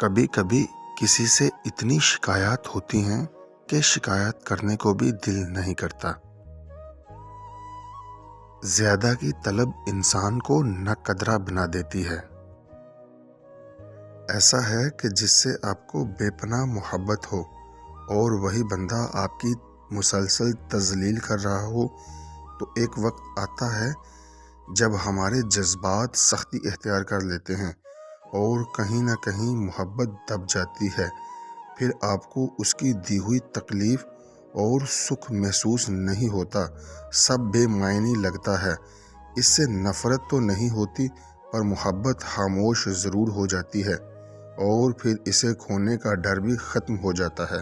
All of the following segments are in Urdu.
کبھی کبھی کسی سے اتنی شکایات ہوتی ہیں کہ شکایت کرنے کو بھی دل نہیں کرتا۔ زیادہ کی طلب انسان کو ناقدرہ بنا دیتی ہے۔ ایسا ہے کہ جس سے آپ کو بے پناہ محبت ہو اور وہی بندہ آپ کی مسلسل تذلیل کر رہا ہو، تو ایک وقت آتا ہے جب ہمارے جذبات سختی اختیار کر لیتے ہیں اور کہیں نہ کہیں محبت دب جاتی ہے۔ پھر آپ کو اس کی دی ہوئی تکلیف اور سکھ محسوس نہیں ہوتا، سب بے معنی لگتا ہے۔ اس سے نفرت تو نہیں ہوتی، پر محبت خاموش ضرور ہو جاتی ہے اور پھر اسے کھونے کا ڈر بھی ختم ہو جاتا ہے۔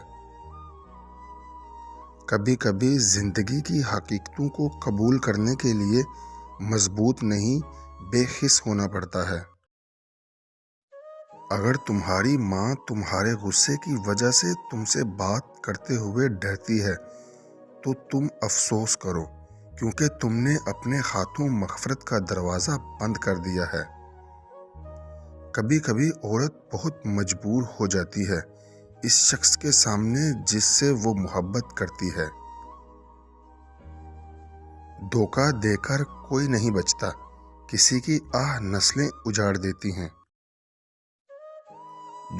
کبھی کبھی زندگی کی حقیقتوں کو قبول کرنے کے لیے مضبوط نہیں، بے حس ہونا پڑتا ہے۔ اگر تمہاری ماں تمہارے غصے کی وجہ سے تم سے بات کرتے ہوئے ڈرتی ہے تو تم افسوس کرو، کیونکہ تم نے اپنے ہاتھوں مغفرت کا دروازہ بند کر دیا ہے۔ کبھی کبھی عورت بہت مجبور ہو جاتی ہے اس شخص کے سامنے جس سے وہ محبت کرتی ہے۔ دھوکہ دے کر کوئی نہیں بچتا، کسی کی آہ نسلیں اجاڑ دیتی ہیں۔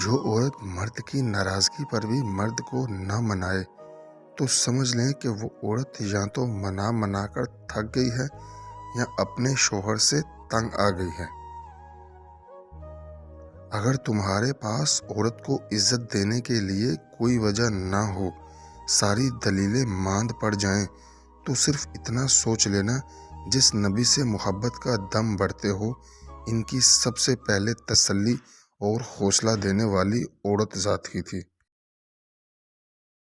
جو عورت مرد کی ناراضگی پر بھی مرد کو نہ منائے تو سمجھ لیں کہ وہ عورت یا تو منا کر تھک گئی ہے یا اپنے شوہر سے تنگ آ گئی ہے۔ اگر تمہارے پاس عورت کو عزت دینے کے لیے کوئی وجہ نہ ہو، ساری دلیلیں ماند پڑ جائیں، تو صرف اتنا سوچ لینا، جس نبی سے محبت کا دم بڑھتے ہو، ان کی سب سے پہلے تسلی اور حوصلہ دینے والی عورت ذات ہی تھی۔